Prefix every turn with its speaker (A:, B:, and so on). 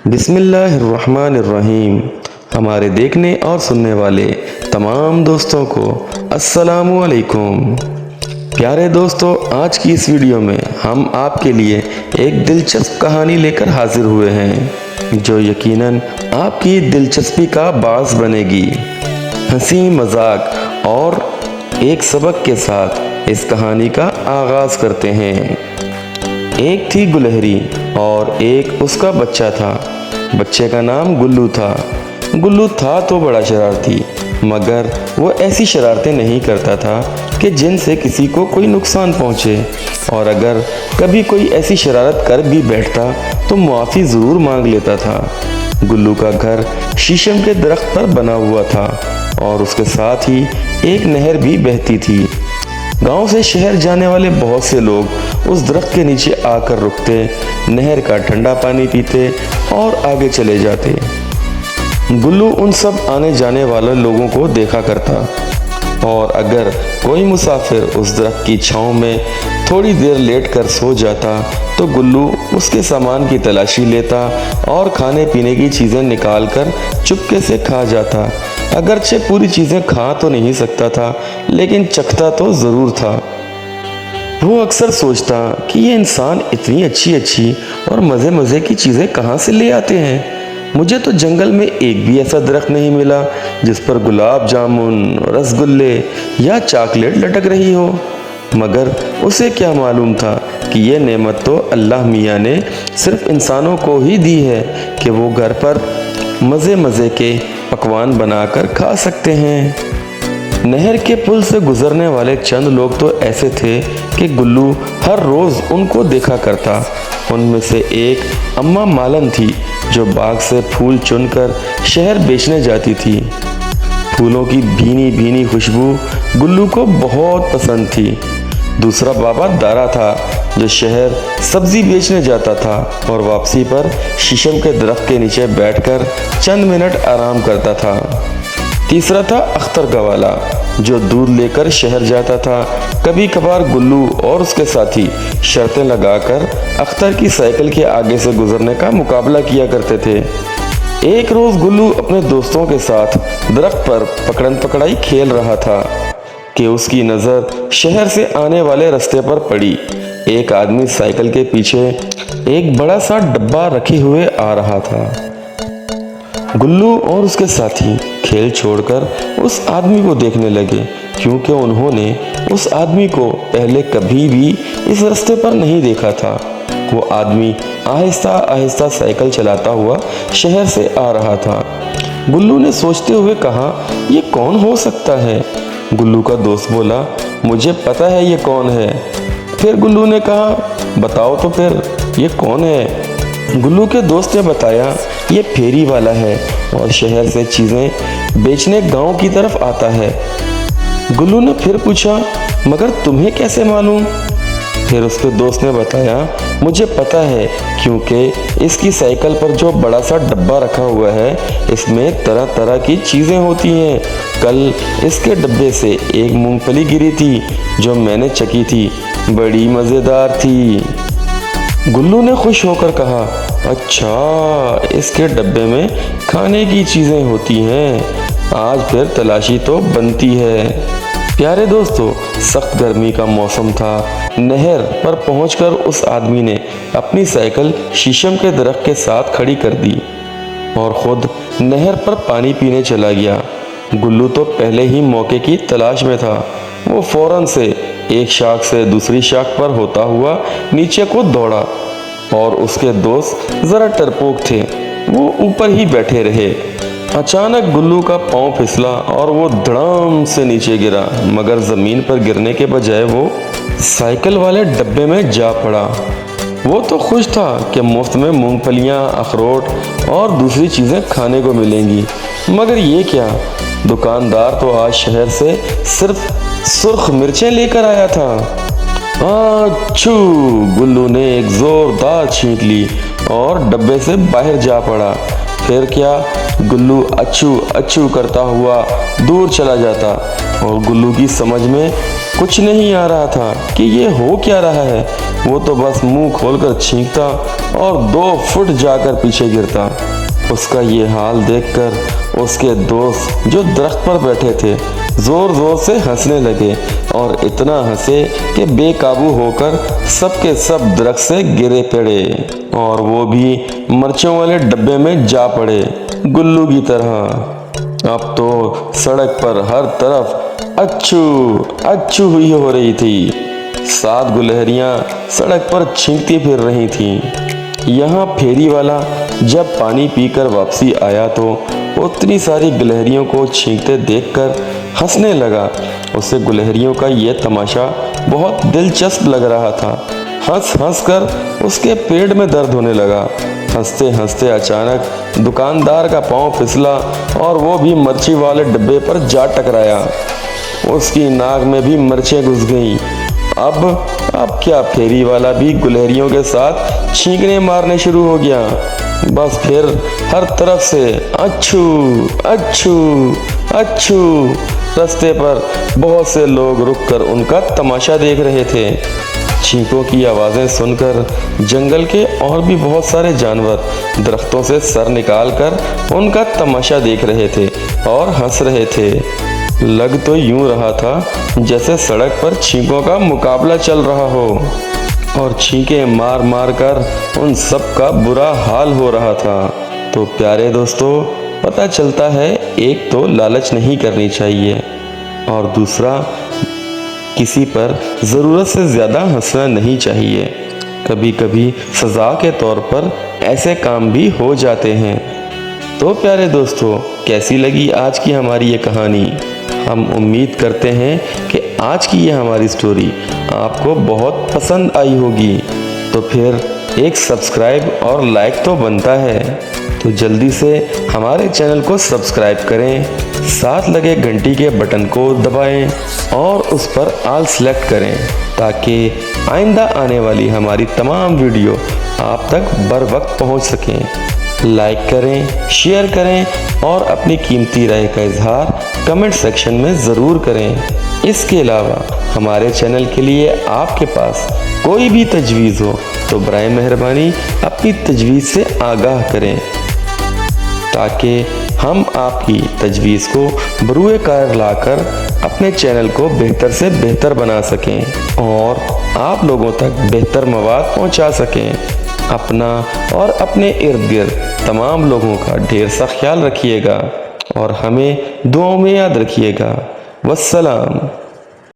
A: बिस्मिल्लाहिर्रहमानिर्रहीम। हमारे देखने और सुनने वाले तमाम दोस्तों को अस्सलामु अलैकुम। प्यारे दोस्तों, आज की इस वीडियो में हम आपके लिए एक दिलचस्प कहानी लेकर हाजिर हुए हैं जो यकीनन आपकी दिलचस्पी का बास बनेगी। हंसी मजाक और एक सबक के साथ इस कहानी का आगाज़ करते हैं। एक थी गुलहरी और एक उसका बच्चा था। बच्चे का नाम गुल्लू था। गुल्लू था तो बड़ा शरारती, मगर वो ऐसी शरारतें नहीं करता था कि जिनसे किसी को कोई नुकसान पहुंचे, और अगर कभी कोई ऐसी शरारत कर भी बैठता तो मुआफ़ी ज़रूर मांग लेता था। गुल्लू का घर शीशम के दरख्त पर बना हुआ था और उसके साथ ही एक नहर भी बहती थी। गांव से शहर जाने वाले बहुत से लोग उस दरख्त के नीचे आकर रुकते, नहर का ठंडा पानी पीते और आगे चले जाते। गुल्लू उन सब आने जाने वाले लोगों को देखा करता, और अगर कोई मुसाफिर उस दरख्त की छांव में थोड़ी देर लेटकर सो जाता तो गुल्लू उसके सामान की तलाशी लेता और खाने पीने की चीज़ें निकाल कर चुपके से खा जाता। अगरचे पूरी चीज़ें खा तो नहीं सकता था, लेकिन चखता तो ज़रूर था। वो अक्सर सोचता कि ये इंसान इतनी अच्छी अच्छी और मज़े मज़े की चीज़ें कहाँ से ले आते हैं। मुझे तो जंगल में एक भी ऐसा दरख्त नहीं मिला जिस पर गुलाब जामुन, रसगुल्ले या चॉकलेट लटक रही हो। मगर उसे क्या मालूम था कि ये नेमत तो अल्लाह मियाँ ने सिर्फ इंसानों को ही दी है कि वो घर पर मज़े मज़े के पकवान बनाकर खा सकते हैं। नहर के पुल से गुजरने वाले चंद लोग तो ऐसे थे कि गुल्लू हर रोज़ उनको देखा करता। उनमें से एक अम्मा मालन थी जो बाग से फूल चुनकर शहर बेचने जाती थी। फूलों की भीनी भीनी खुशबू गुल्लू को बहुत पसंद थी। दूसरा बाबा दारा था जो शहर सब्जी बेचने जाता था और वापसी पर शीशम के दरख्त के नीचे बैठकर चंद मिनट आराम करता था। तीसरा था अख्तर गवाला जो दूध लेकर शहर जाता था। कभी कभार गुल्लू और उसके साथी शर्तें लगाकर अख्तर की साइकिल के आगे से गुजरने का मुकाबला किया करते थे। एक रोज़ गुल्लू अपने दोस्तों के साथ दरख्त पर पकड़न पकड़ाई खेल रहा था कि उसकी नज़र शहर से आने वाले रास्ते पर पड़ी। एक आदमी साइकिल के पीछे एक बड़ा सा डब्बा रखे हुए आ रहा था। गुल्लू और उसके साथी खेल छोड़कर उस आदमी को देखने लगे, क्योंकि उन्होंने उस आदमी को पहले कभी भी इस रास्ते पर नहीं देखा था। वो आदमी आहिस्ता आहिस्ता साइकिल चलाता हुआ शहर से आ रहा था। गुल्लू ने सोचते हुए कहा, ये कौन हो सकता है? गुल्लू का दोस्त बोला, मुझे पता है ये कौन है। फिर गुल्लू ने कहा, बताओ तो फिर ये कौन है? गुल्लू के दोस्त ने बताया, ये फेरी वाला है और शहर से चीज़ें बेचने गांव की तरफ आता है। गुल्लू ने फिर पूछा, मगर तुम्हें कैसे मालूम? फिर उसके दोस्त ने बताया, मुझे पता है क्योंकि इसकी साइकिल पर जो बड़ा सा डब्बा रखा हुआ है इसमें तरह तरह की चीज़ें होती हैं। कल इसके डब्बे से एक मूंगफली गिरी थी जो मैंने चखी थी, बड़ी मज़ेदार थी। गुल्लू ने खुश होकर कहा, अच्छा इसके डब्बे में खाने की चीज़ें होती हैं, आज फिर तलाशी तो बनती है। प्यारे दोस्तों, सख्त गर्मी का मौसम था। नहर पर पहुंचकर उस आदमी ने अपनी साइकिल शीशम के दरख्त के साथ खड़ी कर दी और खुद नहर पर पानी पीने चला गया। गुल्लू तो पहले ही मौके की तलाश में था। वो फौरन से एक शाख से दूसरी शाख पर होता हुआ नीचे को दौड़ा, और उसके दोस्त जरा डरपोक थे, वो ऊपर ही बैठे रहे। अचानक गुल्लू का पांव फिसला और वो धड़ाम से नीचे गिरा, मगर ज़मीन पर गिरने के बजाय वो साइकिल वाले डब्बे में जा पड़ा। वो तो खुश था कि मुफ्त में मूंगफलियाँ, अखरोट और दूसरी चीज़ें खाने को मिलेंगी, मगर ये क्या, दुकानदार तो आज शहर से सिर्फ सुर्ख मिर्चें लेकर आया था। आच्छू! गुल्लू ने एक ज़ोरदार छींक ली और डब्बे से बाहर जा पड़ा। फिर क्या, गुल्लू अच्छू अच्छू करता हुआ दूर चला जाता और गुल्लू की समझ में कुछ नहीं आ रहा था कि ये हो क्या रहा है। वो तो बस मुंह खोलकर छींकता और 2 फुट जाकर पीछे गिरता। उसका ये हाल देखकर उसके दोस्त जो दरख्त पर बैठे थे जोर जोर से हंसने लगे और इतना हंसे कि बेकाबू होकर सबके सब दरख्त से गिरे पड़े और वो भी मिर्चों वाले डब्बे में जा पड़े गुल्लू की तरह। अब तो सड़क पर हर तरफ अच्छू अच्छू हुई हो रही थी। 7 गुलहरियां सड़क पर छींकती फिर रही थीं। यहाँ फेरी वाला जब पानी पीकर वापसी आया तो उतनी सारी गुलहरियों को छींकते देखकर हंसने लगा। उसे गुलहरियों का ये तमाशा बहुत दिलचस्प लग रहा था। हंस हंस कर उसके पेट में दर्द होने लगा। हंसते हंसते अचानक दुकानदार का पांव फिसला और वो भी मिर्ची वाले डब्बे पर जा टकराया। उसकी नाक में भी मिर्चें घुस गईं। अब क्या, फेरी वाला भी गुलहरियों के साथ छींकने मारने शुरू हो गया। बस फिर हर तरफ से अच्छू अच्छू अच्छू। रास्ते पर बहुत से लोग रुककर उनका तमाशा देख रहे थे। छींकों की आवाज़ें सुनकर जंगल के और भी बहुत सारे जानवर दरख्तों से सर निकालकर उनका तमाशा देख रहे थे और हंस रहे थे। लग तो यूं रहा था जैसे सड़क पर छींकों का मुकाबला चल रहा हो और छींके मार मार कर उन सब का बुरा हाल हो रहा था। तो प्यारे दोस्तों, पता चलता है एक तो लालच नहीं करनी चाहिए और दूसरा किसी पर ज़रूरत से ज़्यादा हंसना नहीं चाहिए। कभी कभी सज़ा के तौर पर ऐसे काम भी हो जाते हैं। तो प्यारे दोस्तों, कैसी लगी आज की हमारी ये कहानी? हम उम्मीद करते हैं कि आज की ये हमारी स्टोरी आपको बहुत पसंद आई होगी। तो फिर एक सब्सक्राइब और लाइक तो बनता है। तो जल्दी से हमारे चैनल को सब्सक्राइब करें, साथ लगे घंटी के बटन को दबाएं और उस पर ऑल सेलेक्ट करें ताकि आइंदा आने वाली हमारी तमाम वीडियो आप तक बर वक्त पहुँच सकें। लाइक करें, शेयर करें और अपनी कीमती राय का इजहार कमेंट सेक्शन में ज़रूर करें। इसके अलावा हमारे चैनल के लिए आपके पास कोई भी तजवीज़ हो तो बराए मेहरबानी अपनी तजवीज़ से आगाह करें ताकि हम आपकी तजवीज़ को बरूए कार लाकर अपने चैनल को बेहतर से बेहतर बना सकें और आप लोगों तक बेहतर मवाद पहुंचा सकें। अपना और अपने इर्द गिर्द तमाम लोगों का ढेर सा ख्याल रखिएगा और हमें दुआओं में याद रखिएगा। वस्सलाम।